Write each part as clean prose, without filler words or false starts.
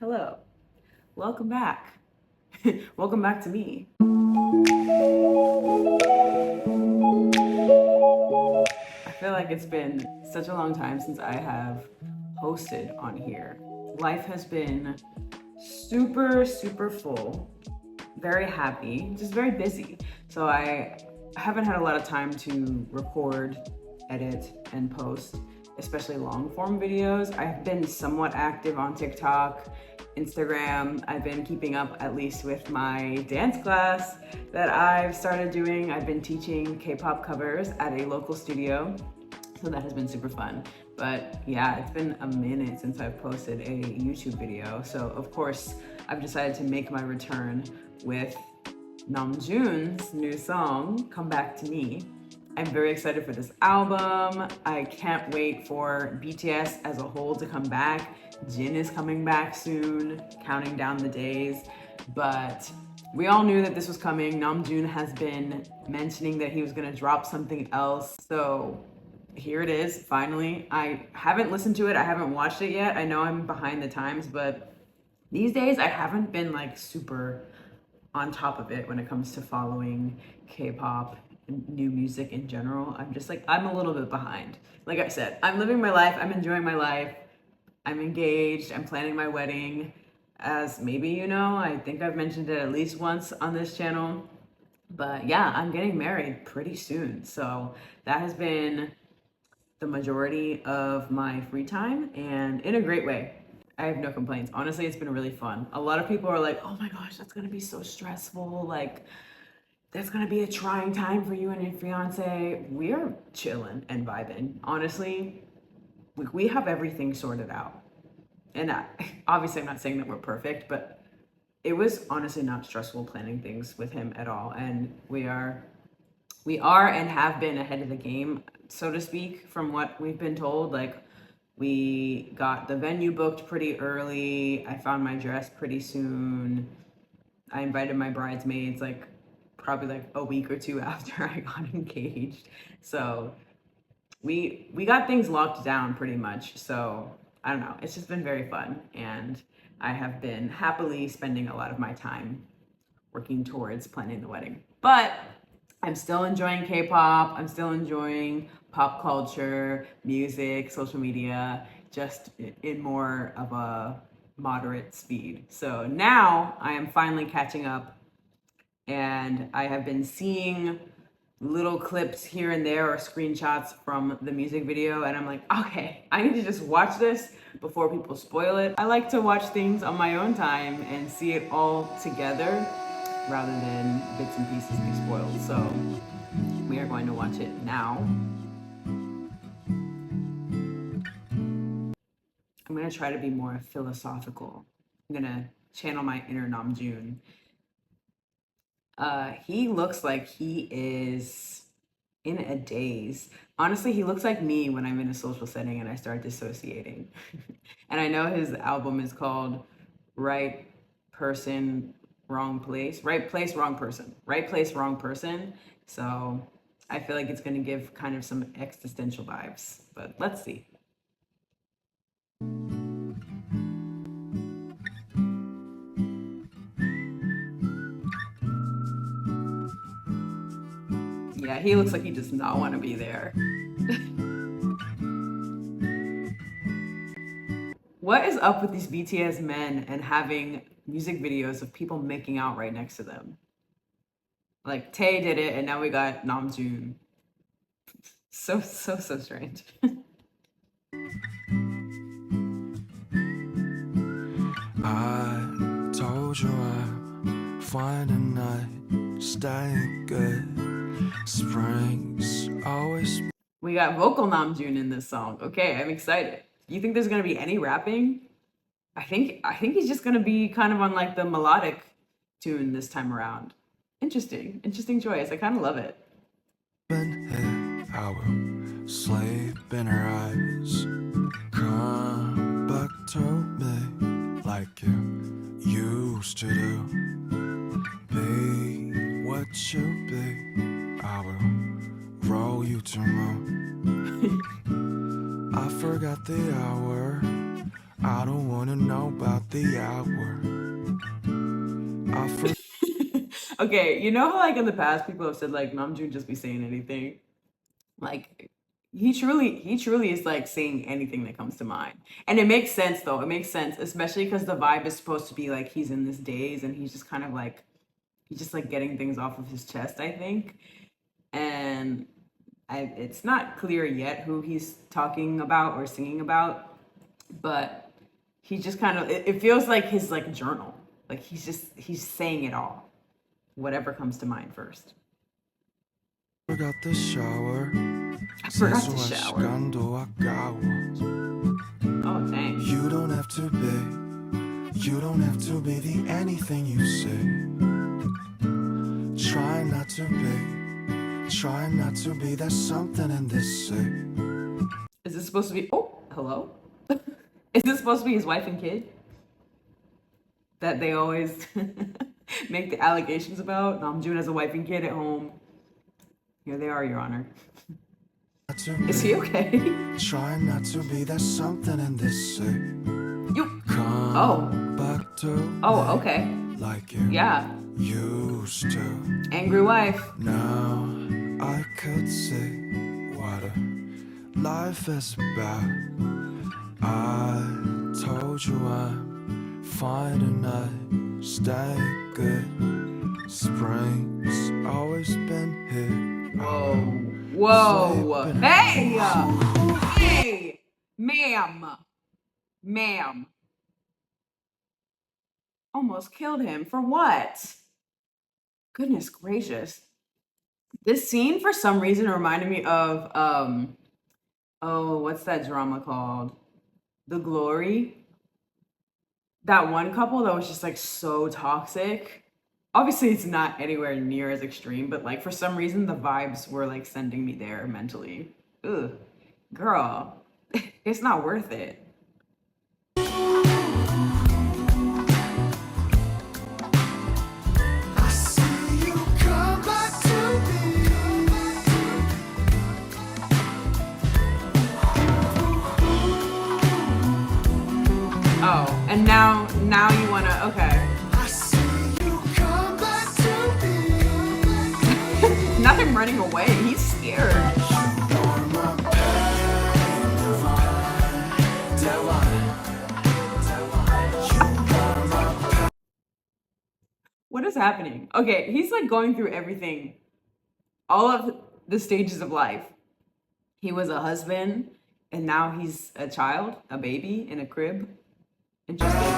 Hello, welcome back. Welcome back to me. I feel like it's been such a long time since I have hosted on here. Life has been super full, very happy, just very busy. So I haven't had a lot of time to record, edit, and post, especially long form videos. I've been somewhat active on TikTok, Instagram. I've been keeping up at least with my dance class that I've started doing. I've been teaching K-pop covers at a local studio, so that has been super fun. But yeah, it's been a minute since I've posted a YouTube video. So of course, I've decided to make my return with Namjoon's new song, Come Back to Me. I'm very excited for this album. I can't wait for BTS as a whole to come back. Jin is coming back soon, counting down the days. But we all knew that this was coming. Namjoon has been mentioning that he was gonna drop something else. So here it is, finally. I haven't listened to it, I haven't watched it yet. I know I'm behind the times, but these days I haven't been like super on top of it when it comes to following K-pop and new music in general. I'm just like, I'm a little bit behind. Like I said, I'm living my life, I'm enjoying my life, I'm engaged, I'm planning my wedding. As maybe you know, I think I've mentioned it at least once on this channel. But yeah, I'm getting married pretty soon. So that has been the majority of my free time, and in a great way. I have no complaints. Honestly, it's been really fun. A lot of people are like, oh my gosh, that's gonna be so stressful. Like, that's gonna be a trying time for you and your fiance. We're chilling and vibing. Honestly, we have everything sorted out. And obviously, I'm not saying that we're perfect, but it was honestly not stressful planning things with him at all. And we are and have been ahead of the game, so to speak, from what we've been told. Like, we got the venue booked pretty early. I found my dress pretty soon. I invited my bridesmaids like probably like a week or two after I got engaged. So we got things locked down pretty much. So I don't know. It's just been very fun, and I have been happily spending a lot of my time working towards planning the wedding. But I'm still enjoying K-pop. I'm still enjoying pop culture, music, social media, just in more of a moderate speed. So now I am finally catching up, and I have been seeing little clips here and there or screenshots from the music video, and I'm like, okay, I need to just watch this before people spoil it. I like to watch things on my own time and see it all together rather than bits and pieces be spoiled. So we are going to watch it now. I'm gonna try to be more philosophical. I'm gonna channel my inner Namjoon. He looks like he is in a daze. Honestly, he looks like me when I'm in a social setting and I start dissociating. And I know his album is called Right Person, Wrong Place. Right Place, Wrong Person. Right Place, Wrong Person. So I feel like it's going to give kind of some existential vibes, but let's see. Yeah, he looks like he does not want to be there. What is up with these BTS men and having music videos of people making out right next to them? Like, Tae did it, and now we got Namjoon. So strange. I told you I'd find a night, staying good. Spring's always. We got vocal Namjoon in this song. Okay, I'm excited. You think there's gonna be any rapping? I think he's just gonna be kind of on like the melodic tune this time around. Interesting choice. I kind of love it. Been hit, I will sleep in her eyes. Come back to me like you used to do. Be what you be. I will roll you to moon. I forgot the hour. I don't wanna know about about the hour. I forgot. Okay, you know how like in the past people have said like Namjoon just be saying anything? Like he truly is like saying anything that comes to mind. And it makes sense though. It makes sense, especially because the vibe is supposed to be like he's in this daze and he's just kind of like he's just like getting things off of his chest, I think. And it's not clear yet who he's talking about or singing about, but he just kind of it feels like his like journal. Like he's saying it all, whatever comes to mind first. Forgot the shower. I forgot to shower. Oh dang. You don't have to be. You don't have to be the anything you say. Try not to be. Try not to be. There's something in this say. Is this supposed to be? Oh, hello. Is this supposed to be his wife and kid? That they always make the allegations about. Namjoon has a wife and kid at home. Here they are, Your Honor. Is he okay? Try not to be. There's something in this say. You. Come Oh. back to Oh, okay. like you Yeah. used to. Angry wife. Now I could see what a life is about. I told you I'm fine tonight. Stay good. Spring's always been here. Whoa. Whoa. Hey! Hey! Ma'am. Ma'am. Almost killed him. For what? Goodness gracious. This scene for some reason reminded me of oh, what's that drama called? The Glory. That one couple that was just like so toxic. Obviously it's not anywhere near as extreme, but like for some reason the vibes were like sending me there mentally. Ugh. Girl, it's not worth it. I see you come back to me. Oh, and now you wanna okay. I see you come back to me. Not him running away, he's scared. You're my pain divine, divine. What is happening? Okay, he's like going through everything, all of the stages of life. He was a husband, and now he's a child, a baby in a crib. Interesting.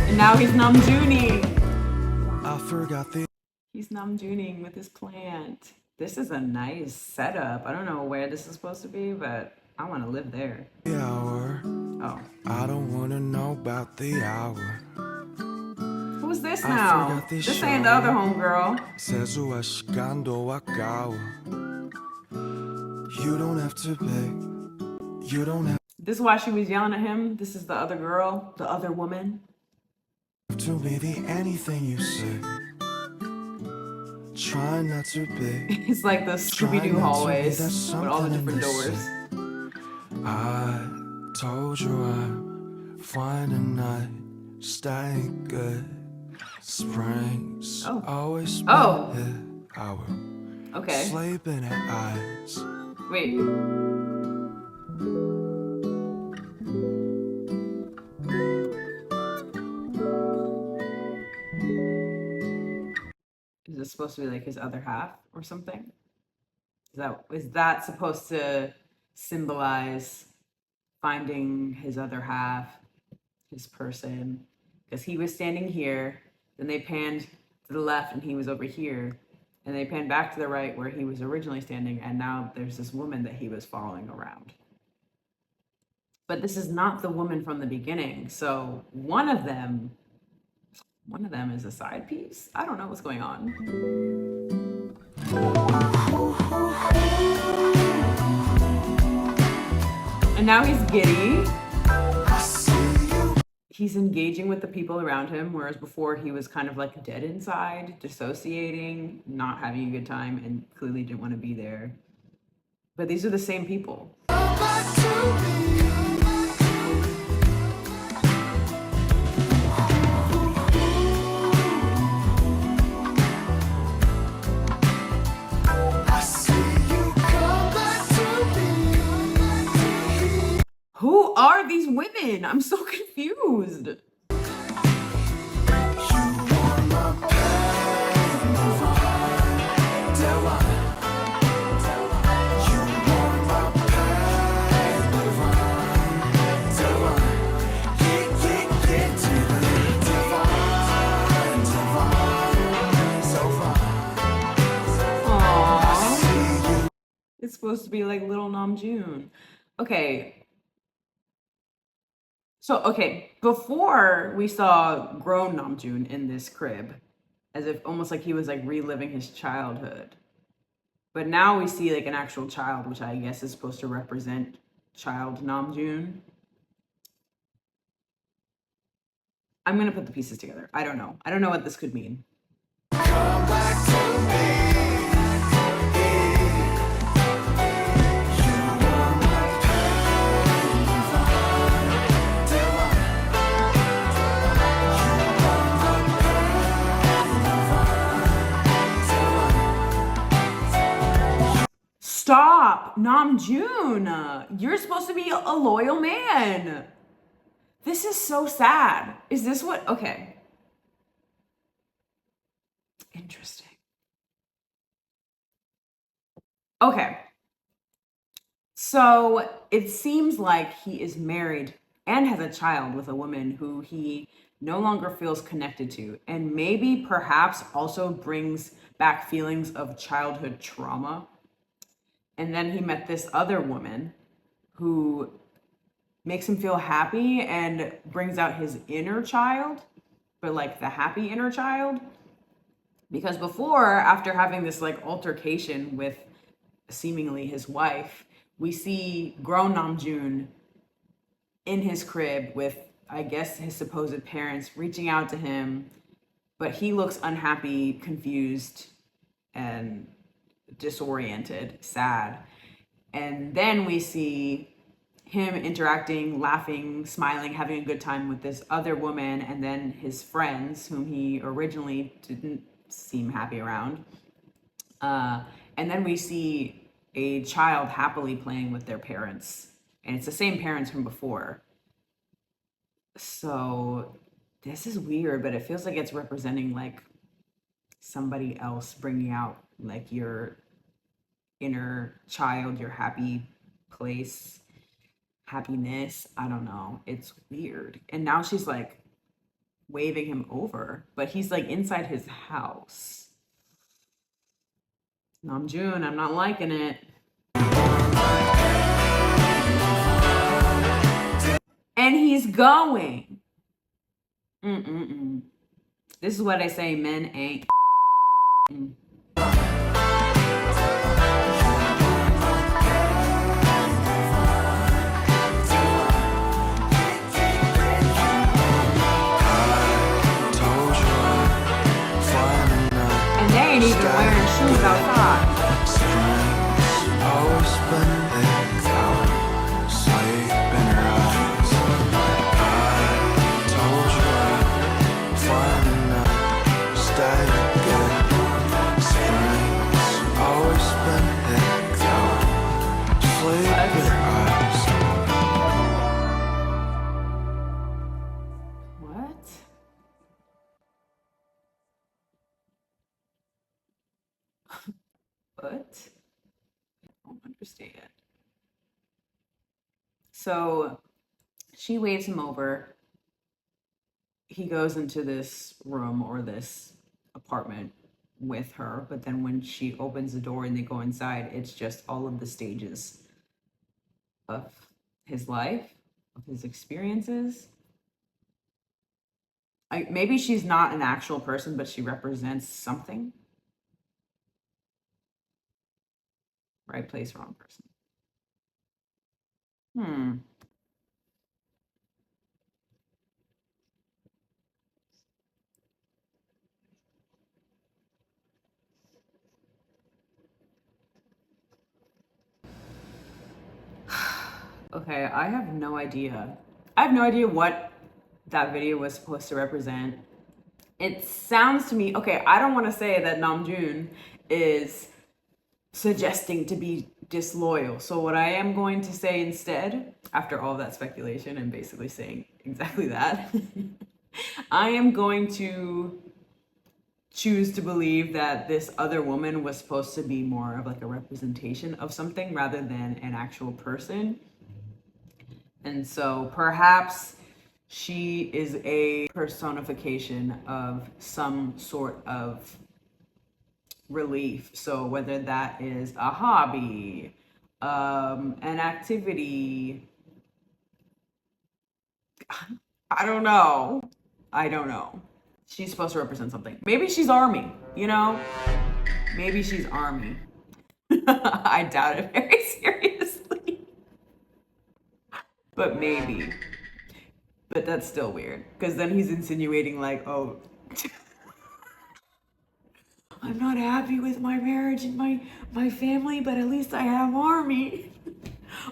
And now he's Namjooning. I forgot the He's Namjooning with his plant. This is a nice setup. I don't know where this is supposed to be, but I want to live there. hour. Oh. I don't wanna know about the hour. Who's this I now? forgot this This ain't the other homegirl. 세수와 시간도 아까워. You don't have to be. You don't have This is why she was yelling at him. This is the other girl, the other woman. to be the anything you say. Try not to be. It's like the Scooby-Doo hallways There's with all the something in different this. doors. I told you I'm fine tonight. Stay good. Springs Oh. always been Oh. here. Our Okay. sleeping eyes. Wait. Is this supposed to be like his other half or something? Is that supposed to symbolize finding his other half, his person? Because he was standing here, then they panned to the left and he was over here, and they panned back to the right where he was originally standing, and now there's this woman that he was following around. But this is not the woman from the beginning, so one of them is a side piece. I don't know what's going on. And now he's giddy. I he's engaging with the people around him, whereas before he was kind of like dead inside, dissociating, not having a good time, and clearly didn't want to be there. But these are the same people. Who are these women? I'm so confused. Aww. It's supposed to be like little Namjoon. Okay. So, okay, before we saw grown Namjoon in this crib, as if almost like he was like reliving his childhood. But now we see like an actual child, which I guess is supposed to represent child Namjoon. I'm gonna put the pieces together. I don't know. I don't know what this could mean. Come back to me. Stop, Namjoon. You're supposed to be a loyal man. This is so sad. Is this what? Okay. Interesting. Okay. So it seems like he is married and has a child with a woman who he no longer feels connected to, and maybe perhaps also brings back feelings of childhood trauma. And then he met this other woman who makes him feel happy and brings out his inner child, but like the happy inner child. Because before, after having this like altercation with seemingly his wife, we see grown Namjoon in his crib with, I guess, his supposed parents reaching out to him, but he looks unhappy, confused, and disoriented, sad. And then we see him interacting, laughing, smiling, having a good time with this other woman, and then his friends, whom he originally didn't seem happy around. And then we see a child happily playing with their parents, and it's the same parents from before. So this is weird, but it feels like it's representing like somebody else bringing out like your inner child, your happy place, happiness. I don't know. It's weird. And now she's like waving him over, but he's like inside his house. Namjoon, I'm not liking it. And he's going. Mm-mm-mm. This is what I say, men ain't. And they ain't even wearing shoes outside. What? What? I don't understand. So she waves him over. He goes into this room or this apartment with her, but then when she opens the door and they go inside, it's just all of the stages of his life, of his experiences. Maybe she's not an actual person, but she represents something. Right place, wrong person. Okay, I have no idea. I have no idea what that video was supposed to represent. It sounds to me, okay, I don't want to say that Namjoon is suggesting to be disloyal. So what I am going to say instead, after all that speculation and basically saying exactly that, I am going to choose to believe that this other woman was supposed to be more of like a representation of something rather than an actual person. And so perhaps she is a personification of some sort of relief. So whether that is a hobby, an activity, I don't know. I don't know. She's supposed to represent something. Maybe she's army, you know? Maybe she's army. I doubt it very seriously. But maybe. But that's still weird. Because then he's insinuating, like, oh, I'm not happy with my marriage and my family, but at least I have Army.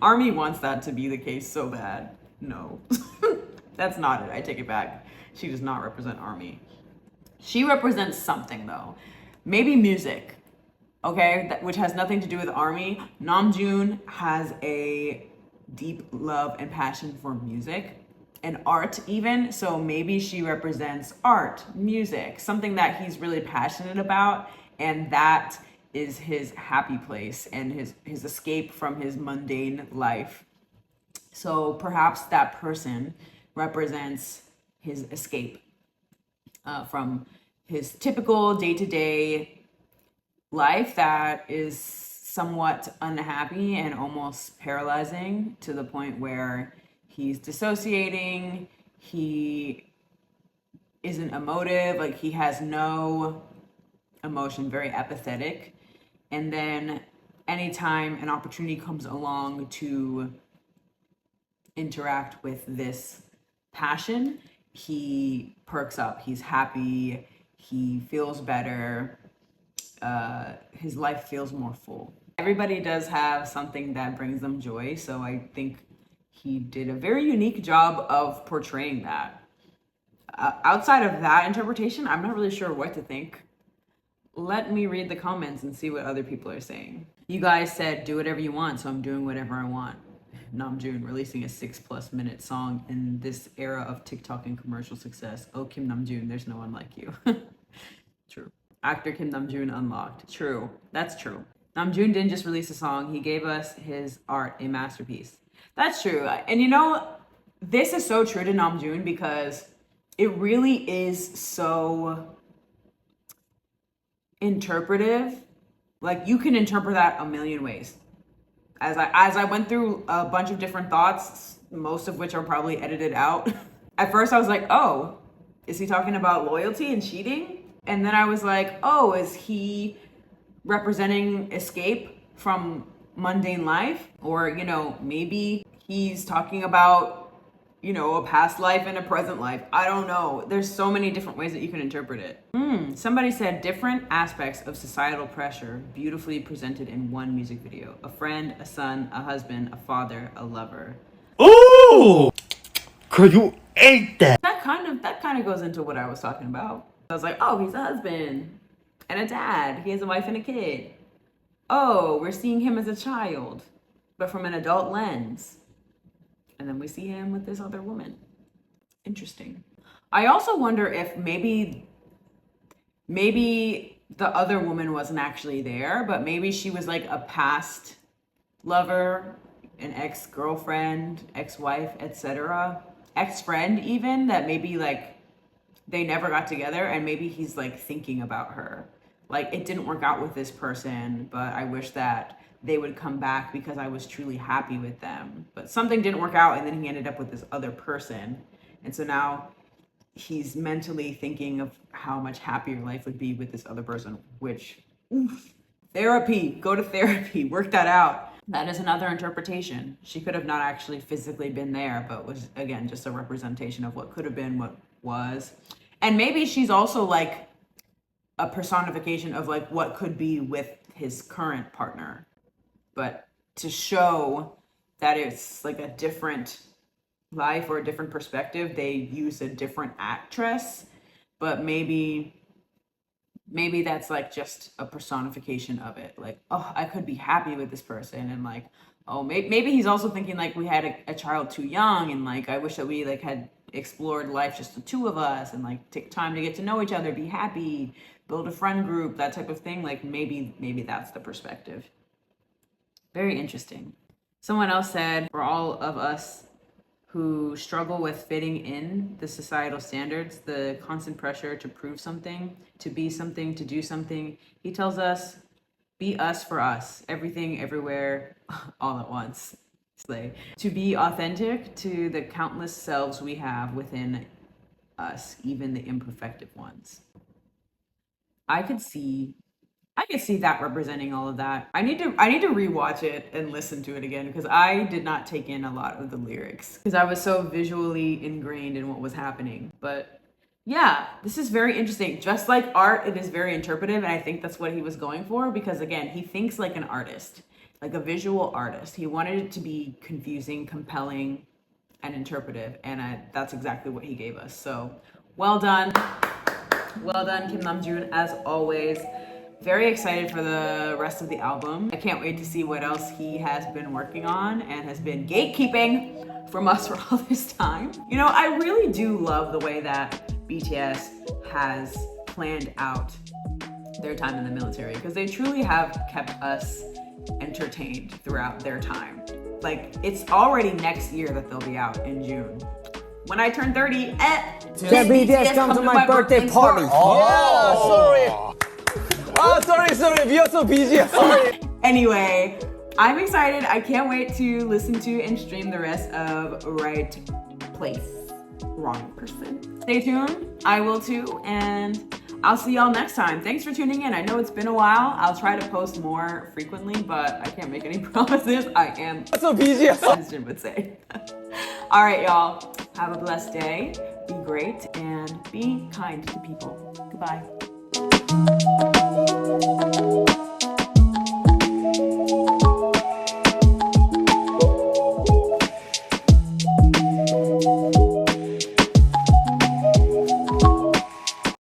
Army wants that to be the case so bad. No. That's not it. I take it back. She does not represent Army. She represents something though. Maybe music. Okay? Which has nothing to do with Army. Namjoon has a deep love and passion for music and art even, so maybe she represents art, music, something that he's really passionate about, and that is his happy place and his escape from his mundane life. So perhaps that person represents his escape from his typical day-to-day life that is somewhat unhappy and almost paralyzing to the point where he's dissociating, he isn't emotive, like he has no emotion, very apathetic. And then anytime an opportunity comes along to interact with this passion, he perks up, he's happy, he feels better, his life feels more full. Everybody does have something that brings them joy, so I think he did a very unique job of portraying that. Outside of that interpretation, I'm not really sure what to think. Let me read the comments and see what other people are saying. You guys said do whatever you want, so I'm doing whatever I want. Namjoon releasing a 6+ minute song in this era of TikTok and commercial success. Oh, Kim Namjoon, there's no one like you. True. Actor Kim Namjoon unlocked. True. That's true. Namjoon didn't just release a song, he gave us his art, a masterpiece. That's true. And you know, this is so true to Namjoon because it really is so interpretive. Like you can interpret that a million ways. As I went through a bunch of different thoughts, most of which are probably edited out. At first I was like, oh, is he talking about loyalty and cheating? And then I was like, oh, is he representing escape from mundane life? Or, you know, maybe he's talking about, you know, a past life and a present life. I don't know. There's so many different ways that you can interpret it. Somebody said different aspects of societal pressure beautifully presented in one music video. A friend, a son, a husband, a father, a lover. Ooh! Girl, you ate that. That kind of goes into what I was talking about. I was like, oh, he's a husband and a dad. He has a wife and a kid. Oh, we're seeing him as a child, but from an adult lens. And then we see him with this other woman. Interesting. I also wonder if maybe the other woman wasn't actually there, but maybe she was like a past lover, an ex-girlfriend, ex-wife, etc. Ex-friend even, that maybe like they never got together and maybe he's like thinking about her. Like it didn't work out with this person, but I wish that they would come back because I was truly happy with them. But something didn't work out and then he ended up with this other person. And so now he's mentally thinking of how much happier life would be with this other person, which, oof, therapy, go to therapy, work that out. That is another interpretation. She could have not actually physically been there, but was, again, just a representation of what could have been, what was. And maybe she's also like a personification of like what could be with his current partner. But to show that it's like a different life or a different perspective. They use a different actress, but maybe that's like just a personification of it. Like, oh, I could be happy with this person, and like, oh, maybe he's also thinking like we had a child too young, and like I wish that we like had explored life just the two of us, and like take time to get to know each other, be happy, build a friend group, that type of thing. Like maybe that's the perspective. Very interesting. Someone else said, for all of us who struggle with fitting in the societal standards, the constant pressure to prove something, to be something, to do something, he tells us, be us for us, everything, everywhere, all at once. Slay. To be authentic to the countless selves we have within us, even the imperfective ones. I could see that representing all of that. I need to rewatch it and listen to it again, because I did not take in a lot of the lyrics because I was so visually ingrained in what was happening. But yeah, this is very interesting. Just like art, it is very interpretive, and I think that's what he was going for, because again, he thinks like an artist, like a visual artist. He wanted it to be confusing, compelling, and interpretive, and that's exactly what he gave us. So well done. Well done, Kim Namjoon, as always. Very excited for the rest of the album. I can't wait to see what else he has been working on and has been gatekeeping from us for all this time. You know, I really do love the way that BTS has planned out their time in the military, because they truly have kept us entertained throughout their time. Like, it's already next year that they'll be out in June. When I turn 30, BTS come to my birthday party. Yeah, sorry. Oh, sorry. We are so busy. Sorry. Anyway, I'm excited. I can't wait to listen to and stream the rest of Right Place, Wrong Person. Stay tuned. I will too. And I'll see y'all next time. Thanks for tuning in. I know it's been a while. I'll try to post more frequently, but I can't make any promises. I am So busy. as Jim would say. All right, y'all. Have a blessed day. Be great and be kind to people. Goodbye.